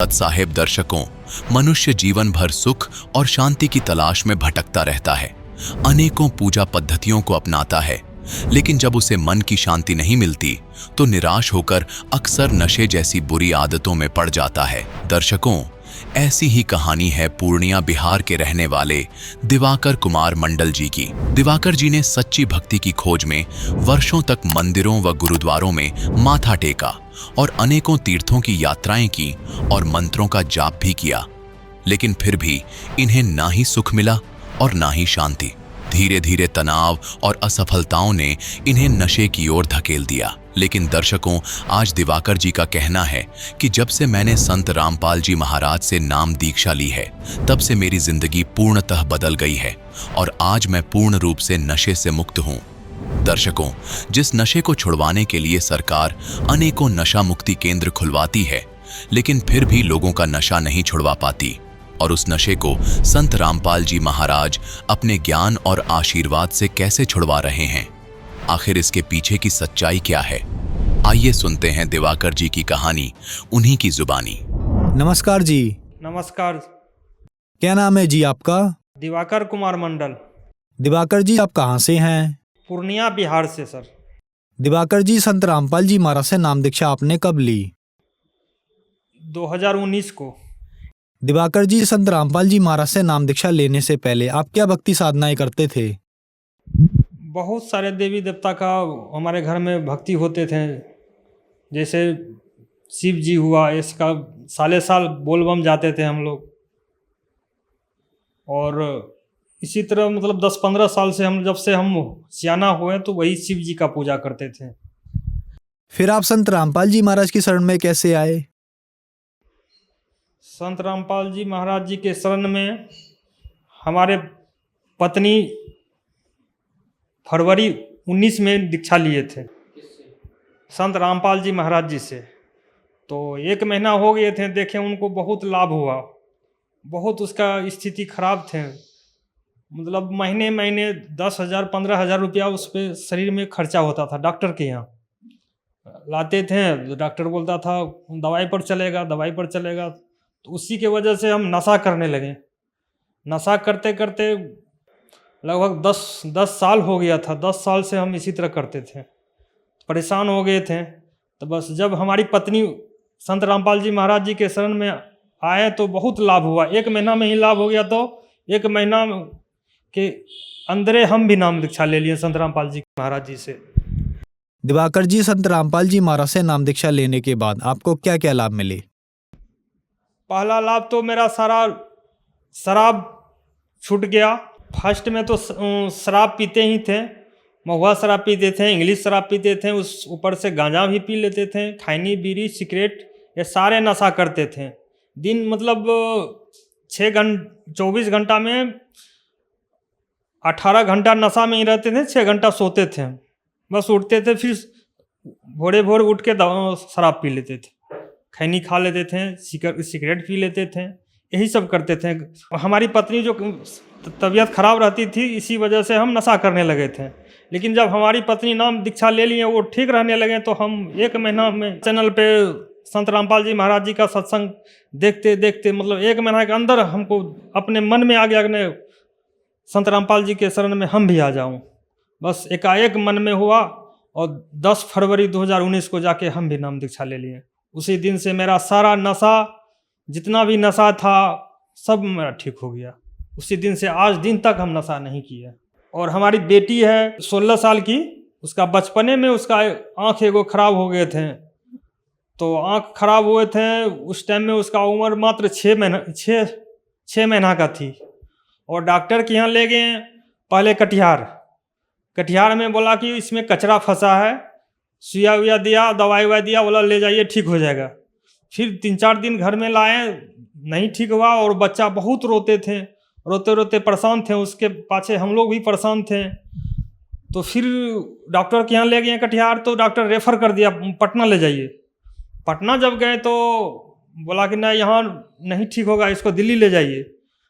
प्रसाद साहेब दर्शकों, मनुष्य जीवन भर सुख और शांति की तलाश में भटकता रहता है। अनेकों पूजा पद्धतियों को अपनाता है, लेकिन जब उसे मन की शांति नहीं मिलती तो निराश होकर अक्सर नशे जैसी बुरी आदतों में पड़ जाता है। दर्शकों, ऐसी ही कहानी है पूर्णिया बिहार के रहने वाले दिवाकर कुमार मंडल जी की। दिवाकर जी ने सच्ची भक्ति की खोज में वर्षों तक मंदिरों व गुरुद्वारों में माथा टेका और अनेकों तीर्थों की यात्राएं की और मंत्रों का जाप भी किया, लेकिन फिर भी इन्हें ना ही सुख मिला और ना ही शांति। धीरे धीरे तनाव और असफलताओं ने इन्हें नशे की ओर धकेल दिया। लेकिन दर्शकों, आज दिवाकर जी का कहना है कि जब से मैंने संत रामपाल जी महाराज से नाम दीक्षा ली है, तब से मेरी जिंदगी पूर्णतः बदल गई है और आज मैं पूर्ण रूप से नशे से मुक्त हूँ। दर्शकों, जिस नशे को छुड़वाने के लिए सरकार अनेकों नशा मुक्ति केंद्र खुलवाती है, लेकिन फिर भी लोगों का नशा नहीं छुड़वा पाती, और उस नशे को संत रामपाल जी महाराज अपने ज्ञान और आशीर्वाद से कैसे छुड़वा रहे हैं। आखिर इसके पीछे की सच्चाई क्या है? आइए सुनते हैं दिवाकर जी की कहानी उन्हीं की जुबानी। नमस्कार जी। नमस्कार। क्या नाम है जी आपका? दिवाकर कुमार मंडल। दिवाकर जी, आप कहाँ से हैं? पूर्णिया बिहार से सर। दिवाकर जी, संत रामपाल जी महाराज से नाम दीक्षा आपने कब ली? 2019 को। दिवाकर जी, संत रामपाल जी महाराज से नाम दीक्षा लेने से पहले आप क्या भक्ति साधनाएं करते थे? बहुत सारे देवी देवता का हमारे घर में भक्ति होते थे, जैसे शिव जी हुआ, इसका साले साल बोलबम जाते थे हम लोग। और इसी तरह मतलब 10-15 साल से जब से हम सियाना हुए तो वही शिव जी का पूजा करते थे। फिर आप संत रामपाल जी महाराज की शरण में कैसे आए? संत रामपाल जी महाराज जी के शरण में हमारे पत्नी फरवरी 19 में दीक्षा लिए थे संत रामपाल जी महाराज जी से। तो 1 महीना हो गए थे, देखे उनको बहुत लाभ हुआ, बहुत उसका स्थिति खराब थे। मतलब महीने महीने 10,000-15,000 रुपया उस पर शरीर में खर्चा होता था। डॉक्टर के यहाँ लाते थे, डॉक्टर बोलता था दवाई पर चलेगा, दवाई पर चलेगा। तो उसी के वजह से हम नशा करने लगे। नशा करते करते लगभग 10 साल हो गया था। 10 साल से हम इसी तरह करते थे, परेशान हो गए थे। तो बस जब हमारी पत्नी संत रामपाल जी महाराज जी के शरण में आए तो बहुत लाभ हुआ। 1 महीना में ही लाभ हो गया। तो 1 महीना के अंदर हम भी नाम दीक्षा ले लिए संत रामपाल जी महाराज जी से। दिवाकर जी, संत रामपाल जी महाराज से नाम दीक्षा लेने के बाद आपको क्या क्या लाभ मिले? पहला लाभ तो मेरा सारा शराब छूट गया। फर्स्ट में तो शराब पीते ही थे, महुआ शराब पीते थे, इंग्लिश शराब पीते थे, उस ऊपर से गांजा भी पी लेते थे, खैनी बीड़ी सिगरेट ये सारे नशा करते थे। दिन मतलब 24 घंटा में 18 घंटा नशा में ही रहते थे, 6 घंटा सोते थे। बस उठते थे, फिर भोरे भोर उठ के शराब पी लेते थे, खैनी खा लेते थे, सिगरेट पी लेते थे, यही सब करते थे। हमारी पत्नी जो तबीयत खराब रहती थी, इसी वजह से हम नशा करने लगे थे। लेकिन जब हमारी पत्नी नाम दीक्षा ले लिए, वो ठीक रहने लगे, तो हम 1 महीना में चैनल पे संत रामपाल जी महाराज जी का सत्संग देखते देखते मतलब 1 महीना के अंदर हमको अपने मन में आ गया कि संत रामपाल जी के शरण में हम भी आ जाऊं। बस एकाएक मन में हुआ और 10 फरवरी 2019 को जाके हम भी नाम दीक्षा ले लिए। उसी दिन से मेरा सारा नशा, जितना भी नशा था, सब मेरा ठीक हो गया। उसी दिन से आज दिन तक हम नशा नहीं किए। और हमारी बेटी है 16 साल की, उसका बचपने में उसका आँख एगो खराब हो गए थे। तो आँख खराब हुए थे उस टाइम में उसका उम्र मात्र 6 महीना का थी। और डॉक्टर के यहाँ ले गए पहले कटिहार में, बोला कि इसमें कचरा फंसा है, सुइया उइया दिया, दवाई ववाई दिया, बोला ले जाइए ठीक हो जाएगा। फिर 3-4 दिन घर में लाए, नहीं ठीक हुआ और बच्चा बहुत रोते थे, रोते रोते परेशान थे, उसके पाछे हम लोग भी परेशान थे। तो फिर डॉक्टर के यहाँ ले गए कटिहार, तो डॉक्टर रेफ़र कर दिया पटना ले जाइए। पटना जब गए तो बोला कि नहीं यहाँ नहीं ठीक होगा, इसको दिल्ली ले जाइए।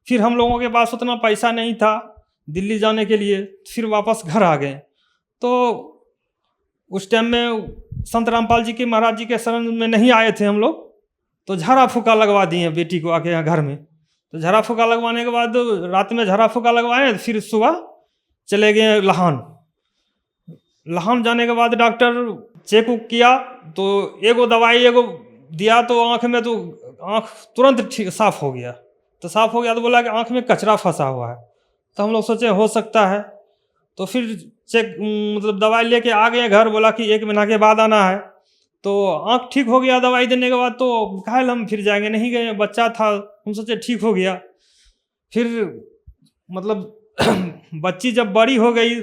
फिर हम लोगों के पास उतना पैसा नहीं था दिल्ली जाने के लिए, फिर वापस घर आ गए। तो उस टाइम में संत रामपाल जी के महाराज जी के शरण में नहीं आए थे हम लोग, तो झाड़ा फूका लगवा दिए बेटी को आके यहाँ घर में। तो झाड़ा फूका लगवाने के बाद रात में झाड़ा फूका लगवाए, फिर सुबह चले गए लाहौर। लाहौर जाने के बाद डॉक्टर चेक उक किया तो एगो दवाई एगो दिया, तो आँख में तो आँख तुरंत ठीक साफ हो गया। तो साफ हो गया तो बोला कि आँख में कचरा फंसा हुआ है। तो हम लोग सोचे हो सकता है, तो फिर चेक मतलब दवाई लेके आ गए घर। बोला कि 1 महीना के बाद आना है। तो आँख ठीक हो गया दवाई देने के बाद। तो कहा हम फिर जाएंगे, नहीं गए, बच्चा था, हम सोचे ठीक हो गया। फिर मतलब बच्ची जब बड़ी हो गई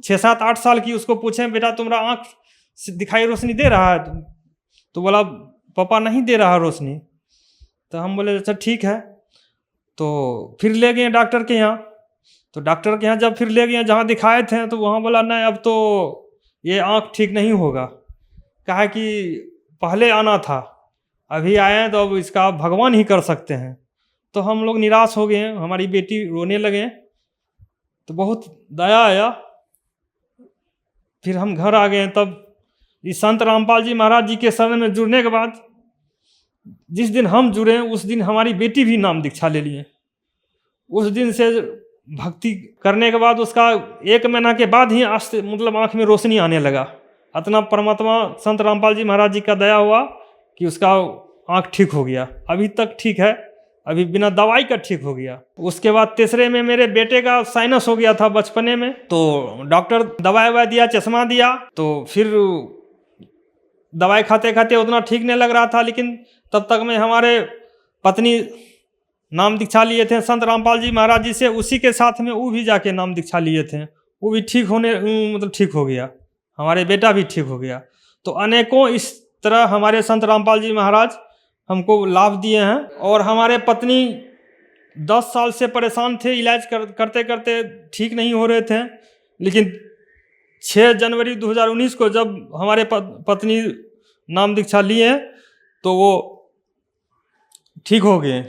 6-7-8 साल की, उसको पूछे बेटा तुम्हारा आँख से दिखाई रोशनी दे रहा है? तो बोला पापा नहीं दे रहा रोशनी। तो हम बोले अच्छा ठीक है। तो फिर ले गए डॉक्टर के यहाँ। तो डॉक्टर के यहाँ जब फिर ले गए जहाँ दिखाए थे, तो वहाँ बोला नहीं अब तो ये आँख ठीक नहीं होगा। कहा कि पहले आना था, अभी आए हैं तो अब इसका भगवान ही कर सकते हैं। तो हम लोग निराश हो गए, हमारी बेटी रोने लगे। तो बहुत दया आया, फिर हम घर आ गए। तब इस संत रामपाल जी महाराज जी के शरण में जुड़ने के बाद जिस दिन हम जुड़े उस दिन हमारी बेटी भी नाम दीक्षा ले लिए। उस दिन से भक्ति करने के बाद उसका 1 महीना के बाद ही मतलब आँख में रोशनी आने लगा। इतना परमात्मा संत रामपाल जी महाराज जी का दया हुआ कि उसका आँख ठीक हो गया। अभी तक ठीक है, अभी बिना दवाई का ठीक हो गया। उसके बाद तीसरे में मेरे बेटे का साइनस हो गया था बचपने में। तो डॉक्टर दवाई ववाई दिया, चश्मा दिया। तो फिर दवाई खाते खाते उतना ठीक नहीं लग रहा था, लेकिन तब तक में हमारे पत्नी नाम दीक्षा लिए थे संत रामपाल जी महाराज जी से। उसी के साथ में वो भी जाके नाम दीक्षा लिए थे, वो भी ठीक होने मतलब ठीक हो गया। हमारे बेटा भी ठीक हो गया। तो अनेकों इस तरह हमारे संत रामपाल जी महाराज हमको लाभ दिए हैं। और हमारे पत्नी 10 साल से परेशान थे, इलाज करते करते ठीक नहीं हो रहे थे। लेकिन 6 जनवरी 2019 को जब हमारे पत्नी नाम दीक्षा लिए तो वो ठीक हो गए।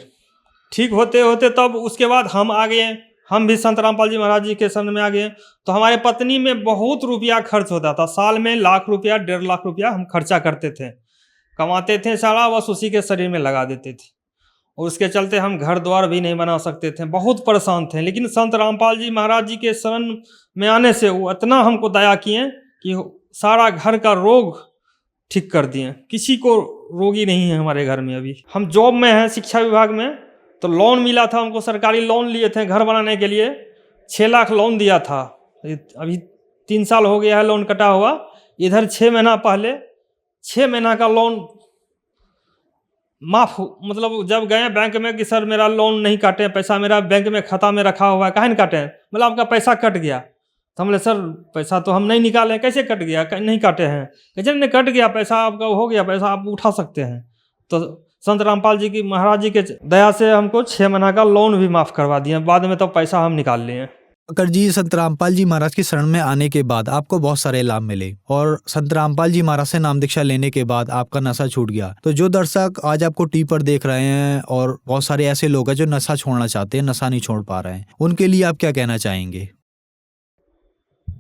ठीक होते होते तब उसके बाद हम आ गए, हम भी संत रामपाल जी महाराज जी के शरण में आ गए। तो हमारे पत्नी में बहुत रुपया खर्च होता था, साल में लाख रुपया 1.5 लाख रुपया हम खर्चा करते थे, कमाते थे सारा, बस उसी के शरीर में लगा देते थे। और उसके चलते हम घर द्वार भी नहीं बना सकते थे, बहुत परेशान थे। लेकिन संत रामपाल जी महाराज जी के शरण में आने से वो इतना हमको दया किए कि सारा घर का रोग ठीक कर दिए। किसी को रोगी नहीं है हमारे घर में। अभी हम जॉब में हैं शिक्षा विभाग में, तो लोन मिला था हमको, सरकारी लोन लिए थे घर बनाने के लिए, 6 लाख लोन दिया था। अभी 3 साल हो गया है लोन कटा हुआ। इधर 6 महीना पहले 6 महीना का लोन माफ, मतलब जब गए बैंक में कि सर मेरा लोन नहीं काटे, पैसा मेरा बैंक में खाता में रखा हुआ है, काहे नहीं काटे? मतलब आपका पैसा कट गया। तो हम बोले सर पैसा तो हम नहीं निकाले, कैसे कट गया? नहीं काटे हैं? कैसे नहीं कट गया पैसा, आपका हो गया पैसा, आप उठा सकते हैं। तो संत रामपाल जी की महाराज जी के दया से हमको 6 महीना का लोन भी माफ़ करवा दिए, बाद में तो पैसा हम निकाल लिए। दिवाकर जी, संत रामपाल जी महाराज की शरण में आने के बाद आपको बहुत सारे लाभ मिले और संत रामपाल जी महाराज से नाम दीक्षा लेने के बाद आपका नशा छूट गया। तो जो दर्शक आज आपको टीवी पर देख रहे हैं और बहुत सारे ऐसे लोग हैं जो नशा छोड़ना चाहते हैं, नशा नहीं छोड़ पा रहे हैं, उनके लिए आप क्या कहना चाहेंगे?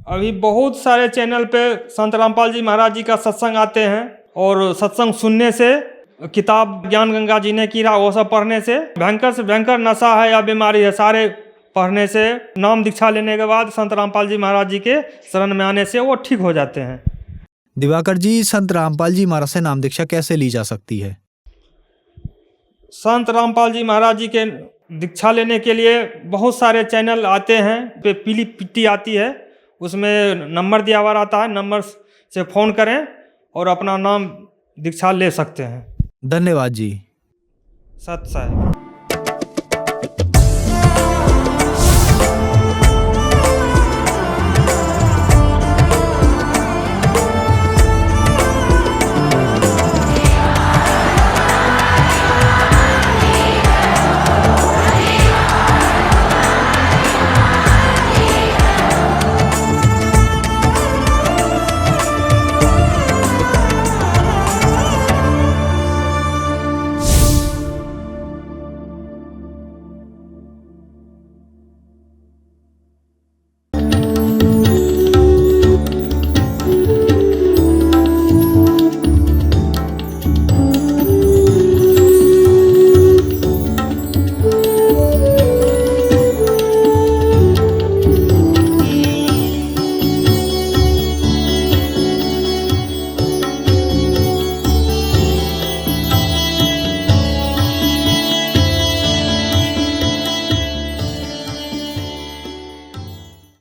अभी बहुत सारे चैनल पे संत रामपाल जी महाराज जी का सत्संग आते हैं, और सत्संग सुनने से, किताब ज्ञान गंगा जी ने कीरा वो सब पढ़ने से भयंकर नशा है या बीमारी है, सारे पढ़ने से, नाम दीक्षा लेने के बाद संत रामपाल जी महाराज जी के शरण में आने से वो ठीक हो जाते हैं। दिवाकर जी, संत रामपाल जी महाराज से नाम दीक्षा कैसे ली जा सकती है? संत रामपाल जी महाराज जी के दीक्षा लेने के लिए बहुत सारे चैनल आते हैं, पे पीली पिट्टी आती है, उसमें नंबर दिया हुआ रहता है, नंबर से फ़ोन करें और अपना नाम दीक्षा ले सकते हैं। धन्यवाद जी। सत साहिब।